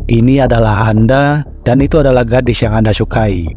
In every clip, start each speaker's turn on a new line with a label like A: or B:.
A: Ini adalah Anda, dan itu adalah gadis yang Anda sukai.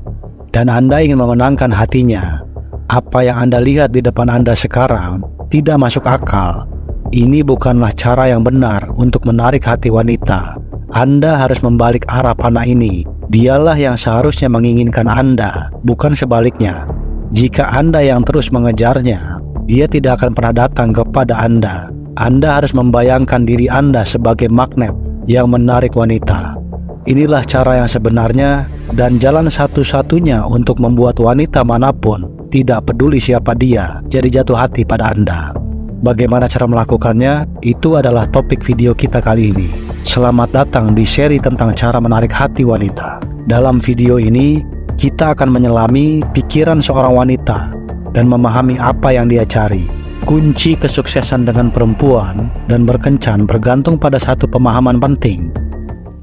A: Dan Anda ingin memenangkan hatinya. Apa yang Anda lihat di depan Anda sekarang tidak masuk akal. Ini bukanlah cara yang benar untuk menarik hati wanita. Anda harus membalik arah panah ini. Dialah yang seharusnya menginginkan Anda, bukan sebaliknya. Jika Anda yang terus mengejarnya, dia tidak akan pernah datang kepada Anda. Anda harus membayangkan diri Anda sebagai magnet yang menarik wanita. Inilah cara yang sebenarnya dan jalan satu-satunya untuk membuat wanita manapun, tidak peduli siapa dia, jadi jatuh hati pada Anda. Bagaimana cara melakukannya? Itu adalah topik video kita kali ini. Selamat datang di seri tentang cara menarik hati wanita. Dalam video ini, kita akan menyelami pikiran seorang wanita dan memahami apa yang dia cari. Kunci kesuksesan dengan perempuan dan berkencan bergantung pada satu pemahaman penting,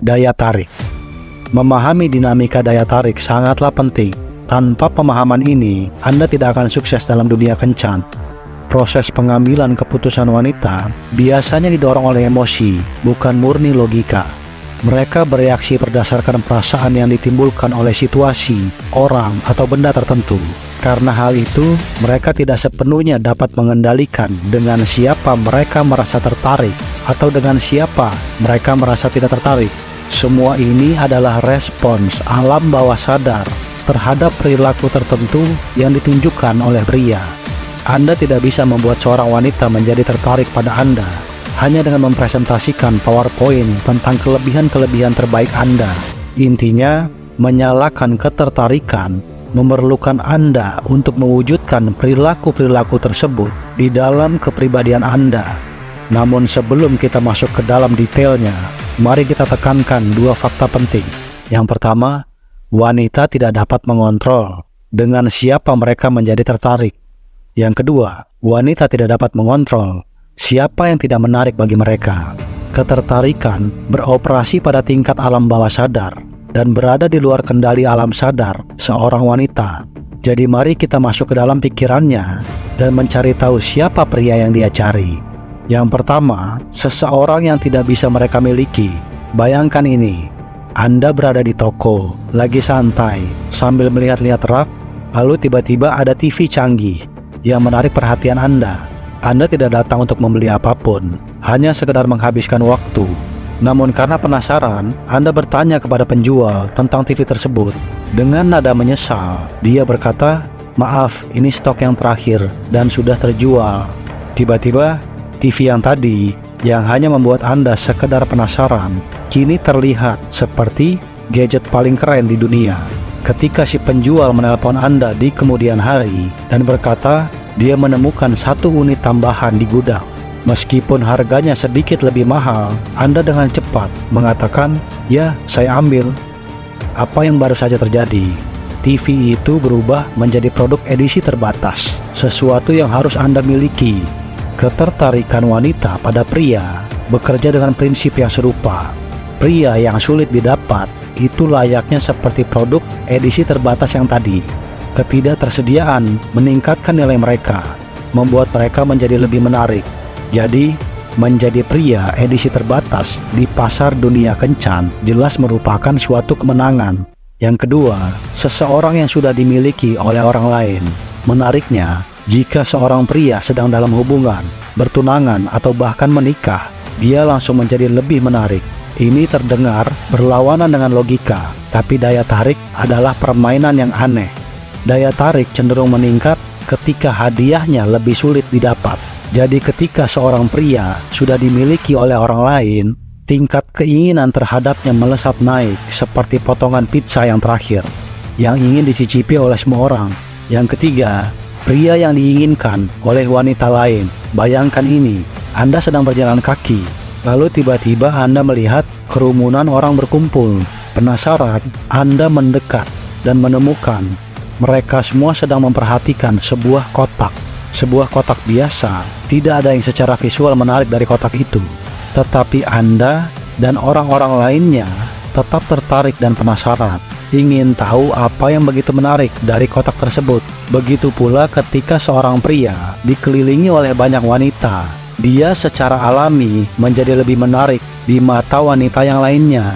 A: daya tarik. Memahami dinamika daya tarik sangatlah penting. Tanpa pemahaman ini, Anda tidak akan sukses dalam dunia kencan. Proses pengambilan keputusan wanita biasanya didorong oleh emosi, bukan murni logika. Mereka bereaksi berdasarkan perasaan yang ditimbulkan oleh situasi, orang, atau benda tertentu. Karena hal itu, mereka tidak sepenuhnya dapat mengendalikan dengan siapa mereka merasa tertarik atau dengan siapa mereka merasa tidak tertarik. Semua ini adalah respons alam bawah sadar terhadap perilaku tertentu yang ditunjukkan oleh pria. Anda tidak bisa membuat seorang wanita menjadi tertarik pada Anda hanya dengan mempresentasikan PowerPoint tentang kelebihan-kelebihan terbaik Anda. Intinya, menyalakan ketertarikan memerlukan Anda untuk mewujudkan perilaku-perilaku tersebut di dalam kepribadian Anda. Namun sebelum kita masuk ke dalam detailnya, mari kita tekankan dua fakta penting. Yang pertama, wanita tidak dapat mengontrol dengan siapa mereka menjadi tertarik. Yang kedua, wanita tidak dapat mengontrol siapa yang tidak menarik bagi mereka. Ketertarikan beroperasi pada tingkat alam bawah sadar dan berada di luar kendali alam sadar seorang wanita. Jadi mari kita masuk ke dalam pikirannya dan mencari tahu siapa pria yang dia cari. Yang pertama, seseorang yang tidak bisa mereka miliki. Bayangkan ini, Anda berada di toko, lagi santai, sambil melihat-lihat rak, lalu tiba-tiba ada TV canggih yang menarik perhatian Anda. Anda tidak datang untuk membeli apapun, hanya sekedar menghabiskan waktu. Namun karena penasaran, Anda bertanya kepada penjual tentang TV tersebut. Dengan nada menyesal, dia berkata, "Maaf, ini stok yang terakhir dan sudah terjual." Tiba-tiba, TV yang tadi, yang hanya membuat Anda sekedar penasaran, kini terlihat seperti gadget paling keren di dunia. Ketika si penjual menelpon Anda di kemudian hari dan berkata, dia menemukan 1 unit tambahan di gudang. Meskipun harganya sedikit lebih mahal, Anda dengan cepat mengatakan, "Ya, saya ambil." Apa yang baru saja terjadi? TV itu berubah menjadi produk edisi terbatas, sesuatu yang harus Anda miliki. Ketertarikan wanita pada pria bekerja dengan prinsip yang serupa. Pria yang sulit didapat itu layaknya seperti produk edisi terbatas yang tadi. Ketidaktersediaan meningkatkan nilai mereka, membuat mereka menjadi lebih menarik. Jadi, menjadi pria edisi terbatas di pasar dunia kencan jelas merupakan suatu kemenangan. Yang kedua, seseorang yang sudah dimiliki oleh orang lain. Menariknya, jika seorang pria sedang dalam hubungan, bertunangan, atau bahkan menikah, dia langsung menjadi lebih menarik. Ini terdengar berlawanan dengan logika, tapi daya tarik adalah permainan yang aneh. Daya tarik cenderung meningkat ketika hadiahnya lebih sulit didapat. Jadi ketika seorang pria sudah dimiliki oleh orang lain, tingkat keinginan terhadapnya melesat naik seperti potongan pizza yang terakhir, yang ingin dicicipi oleh semua orang. Yang ketiga, pria yang diinginkan oleh wanita lain. Bayangkan ini, Anda sedang berjalan kaki, lalu tiba-tiba Anda melihat kerumunan orang berkumpul. Penasaran, Anda mendekat dan menemukan mereka semua sedang memperhatikan sebuah kotak. Sebuah kotak biasa, tidak ada yang secara visual menarik dari kotak itu. Tetapi Anda dan orang-orang lainnya tetap tertarik dan penasaran, ingin tahu apa yang begitu menarik dari kotak tersebut. Begitu pula ketika seorang pria dikelilingi oleh banyak wanita, dia secara alami menjadi lebih menarik di mata wanita yang lainnya.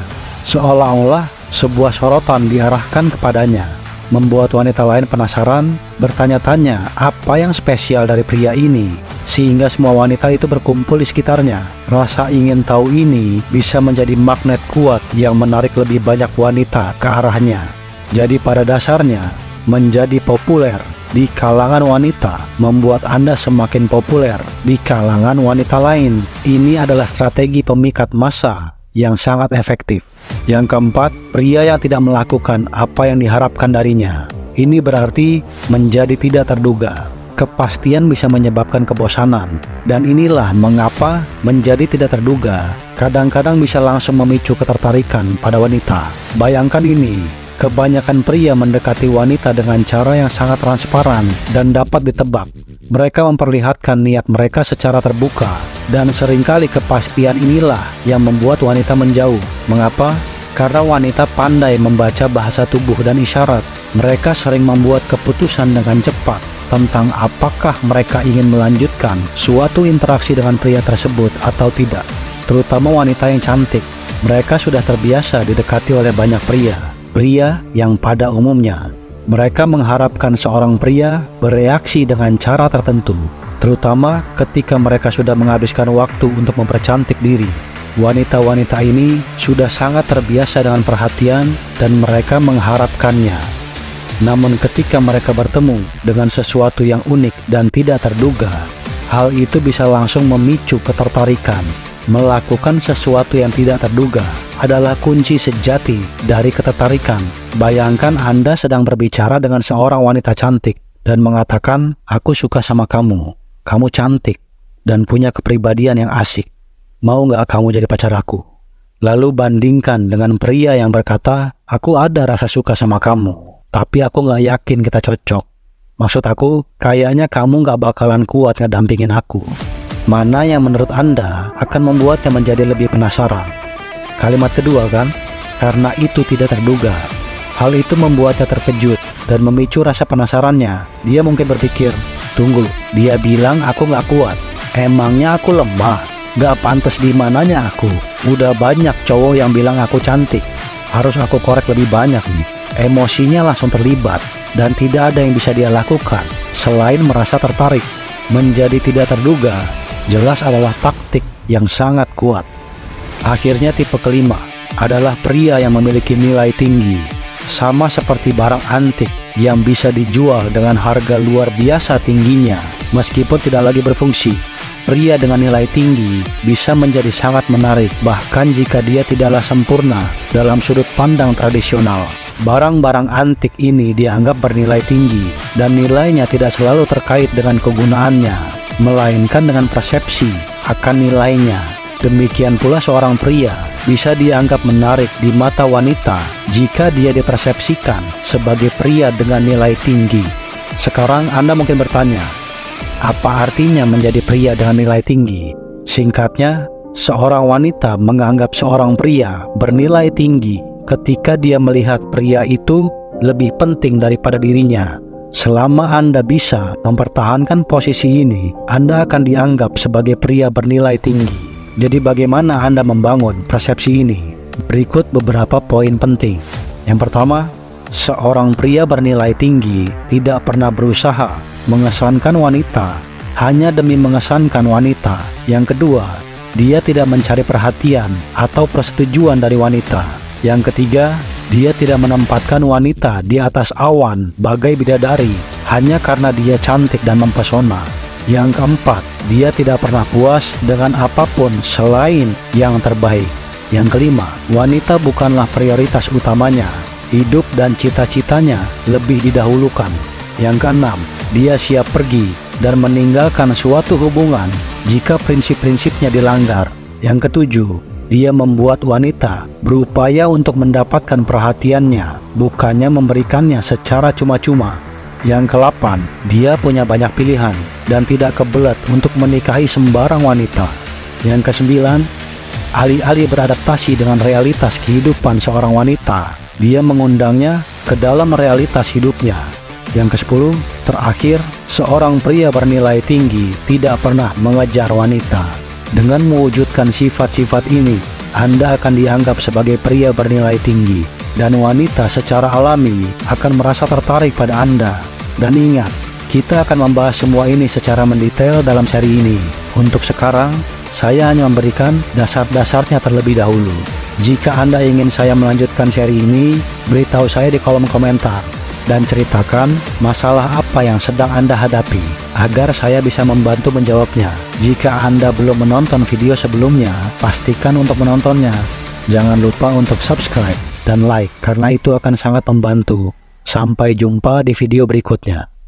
A: Seolah-olah sebuah sorotan diarahkan kepadanya, membuat wanita lain penasaran, bertanya-tanya apa yang spesial dari pria ini, sehingga semua wanita itu berkumpul di sekitarnya. Rasa ingin tahu ini bisa menjadi magnet kuat yang menarik lebih banyak wanita ke arahnya. Jadi pada dasarnya, menjadi populer di kalangan wanita membuat Anda semakin populer di kalangan wanita lain. Ini adalah strategi pemikat massa yang sangat efektif. Yang keempat, pria yang tidak melakukan apa yang diharapkan darinya. Ini berarti menjadi tidak terduga. Kepastian bisa menyebabkan kebosanan, dan inilah mengapa menjadi tidak terduga kadang-kadang bisa langsung memicu ketertarikan pada wanita. Bayangkan ini, kebanyakan pria mendekati wanita dengan cara yang sangat transparan dan dapat ditebak. Mereka memperlihatkan niat mereka secara terbuka, dan seringkali kepastian inilah yang membuat wanita menjauh. Mengapa? Karena wanita pandai membaca bahasa tubuh dan isyarat. Mereka sering membuat keputusan dengan cepat tentang apakah mereka ingin melanjutkan suatu interaksi dengan pria tersebut atau tidak. Terutama wanita yang cantik, mereka sudah terbiasa didekati oleh banyak pria yang pada umumnya mereka mengharapkan seorang pria bereaksi dengan cara tertentu, terutama ketika mereka sudah menghabiskan waktu untuk mempercantik diri. Wanita-wanita ini sudah sangat terbiasa dengan perhatian dan mereka mengharapkannya. Namun ketika mereka bertemu dengan sesuatu yang unik dan tidak terduga, hal itu bisa langsung memicu ketertarikan. Melakukan sesuatu yang tidak terduga adalah kunci sejati dari ketertarikan. Bayangkan Anda sedang berbicara dengan seorang wanita cantik dan mengatakan, "Aku suka sama kamu, kamu cantik dan punya kepribadian yang asik. Mau nggak kamu jadi pacar aku?" Lalu bandingkan dengan pria yang berkata, "Aku ada rasa suka sama kamu, tapi aku nggak yakin kita cocok. Maksud aku, kayaknya kamu nggak bakalan kuat ngedampingin aku." Mana yang menurut Anda akan membuatnya menjadi lebih penasaran? Kalimat kedua kan? Karena itu tidak terduga. Hal itu membuatnya terkejut dan memicu rasa penasarannya. Dia mungkin berpikir, "Tunggu, dia bilang aku nggak kuat. Emangnya aku lemah? Nggak pantas di mananya aku? Udah banyak cowok yang bilang aku cantik. Harus aku korek lebih banyak nih." Emosinya langsung terlibat dan tidak ada yang bisa dia lakukan selain merasa tertarik. Menjadi tidak terduga jelas adalah taktik yang sangat kuat. Akhirnya tipe kelima adalah pria yang memiliki nilai tinggi. Sama seperti barang antik yang bisa dijual dengan harga luar biasa tingginya meskipun tidak lagi berfungsi. Pria dengan nilai tinggi bisa menjadi sangat menarik bahkan jika dia tidaklah sempurna dalam sudut pandang tradisional. Barang-barang antik ini dianggap bernilai tinggi dan nilainya tidak selalu terkait dengan kegunaannya, melainkan dengan persepsi akan nilainya. Demikian pula seorang pria bisa dianggap menarik di mata wanita jika dia dipersepsikan sebagai pria dengan nilai tinggi. Sekarang Anda mungkin bertanya, apa artinya menjadi pria dengan nilai tinggi? Singkatnya, seorang wanita menganggap seorang pria bernilai tinggi ketika dia melihat pria itu lebih penting daripada dirinya. Selama Anda bisa mempertahankan posisi ini, Anda akan dianggap sebagai pria bernilai tinggi. Jadi bagaimana Anda membangun persepsi ini? Berikut beberapa poin penting. Yang pertama, seorang pria bernilai tinggi tidak pernah berusaha mengesankan wanita hanya demi mengesankan wanita. Yang kedua, dia tidak mencari perhatian atau persetujuan dari wanita. Yang ketiga, dia tidak menempatkan wanita di atas awan bagai bidadari hanya karena dia cantik dan mempesona. Yang keempat, dia tidak pernah puas dengan apapun selain yang terbaik. Yang kelima, wanita bukanlah prioritas utamanya. Hidup dan cita-citanya lebih didahulukan. Yang keenam, dia siap pergi dan meninggalkan suatu hubungan jika prinsip-prinsipnya dilanggar. Yang ketujuh, dia membuat wanita berupaya untuk mendapatkan perhatiannya, bukannya memberikannya secara cuma-cuma. Yang ke-8, dia punya banyak pilihan dan tidak kebelet untuk menikahi sembarang wanita. Yang ke-9, alih-alih beradaptasi dengan realitas kehidupan seorang wanita, dia mengundangnya ke dalam realitas hidupnya. Yang ke-10, terakhir, seorang pria bernilai tinggi tidak pernah mengejar wanita. Dengan mewujudkan sifat-sifat ini, Anda akan dianggap sebagai pria bernilai tinggi, dan wanita secara alami akan merasa tertarik pada Anda. Dan ingat, kita akan membahas semua ini secara mendetail dalam seri ini. Untuk sekarang, saya hanya memberikan dasar-dasarnya terlebih dahulu. Jika Anda ingin saya melanjutkan seri ini, beritahu saya di kolom komentar dan ceritakan masalah apa yang sedang Anda hadapi agar saya bisa membantu menjawabnya. Jika Anda belum menonton video sebelumnya, pastikan untuk menontonnya. Jangan lupa untuk subscribe dan like karena itu akan sangat membantu. Sampai jumpa di video berikutnya.